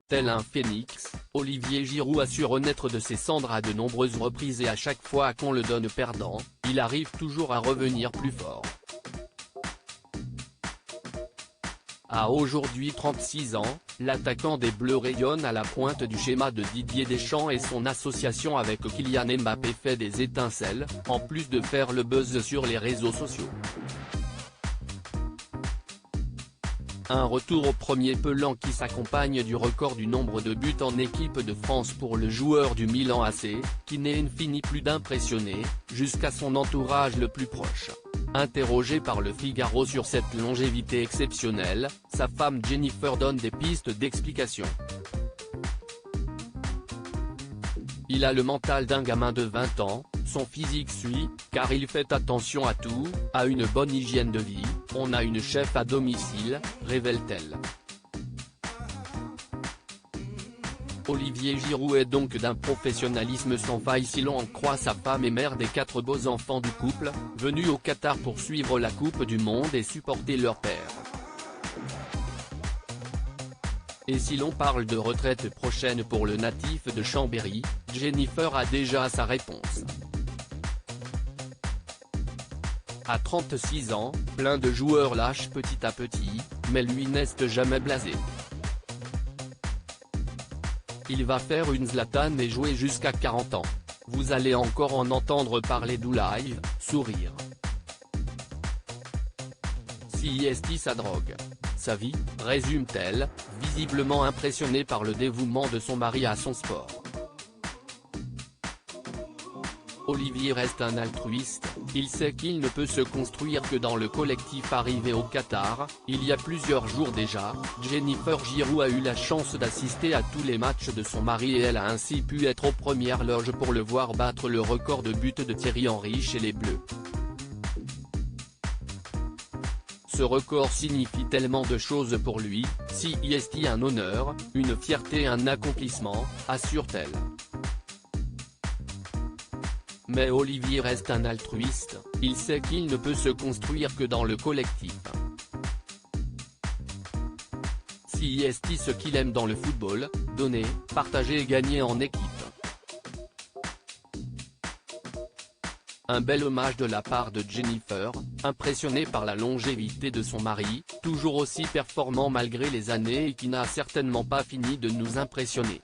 Tel un phénix, Olivier Giroud a su renaître de ses cendres à de nombreuses reprises et à chaque fois qu'on le donne perdant, il arrive toujours à revenir plus fort. À aujourd'hui 36 ans, l'attaquant des Bleus rayonne à la pointe du schéma de Didier Deschamps et son association avec Kylian Mbappé fait des étincelles, en plus de faire le buzz sur les réseaux sociaux. Un retour au premier plan qui s'accompagne du record du nombre de buts en équipe de France pour le joueur du Milan AC, qui n'est fini plus d'impressionner, jusqu'à son entourage le plus proche. Interrogé par Le Figaro sur cette longévité exceptionnelle, sa femme Jennifer donne des pistes d'explication. Il a le mental d'un gamin de 20 ans, son physique suit, car il fait attention à tout, a une bonne hygiène de vie, on a une chef à domicile, révèle-t-elle. Olivier Giroud est donc d'un professionnalisme sans faille si l'on en croit sa femme et mère des 4 beaux enfants du couple, venus au Qatar pour suivre la Coupe du Monde et supporter leur père. Et si l'on parle de retraite prochaine pour le natif de Chambéry, Jennifer a déjà sa réponse. À 36 ans, plein de joueurs lâchent petit à petit, mais lui n'est jamais blasé. Il va faire une Zlatan et jouer jusqu'à 40 ans. Vous allez encore en entendre parler d'Oulaï, sourire. Si est sa drogue. Sa vie, résume-t-elle, visiblement impressionnée par le dévouement de son mari à son sport. Olivier reste un altruiste, il sait qu'il ne peut se construire que dans le collectif. Arrivé au Qatar, il y a plusieurs jours déjà, Jennifer Giroud a eu la chance d'assister à tous les matchs de son mari et elle a ainsi pu être aux premières loges pour le voir battre le record de buts de Thierry Henry chez les Bleus. Ce record signifie tellement de choses pour lui, si est un honneur, une fierté, un accomplissement, assure-t-elle. Mais Olivier reste un altruiste, il sait qu'il ne peut se construire que dans le collectif. Si est ce qu'il aime dans le football, donner, partager et gagner en équipe. Un bel hommage de la part de Jennifer, impressionnée par la longévité de son mari, toujours aussi performant malgré les années et qui n'a certainement pas fini de nous impressionner.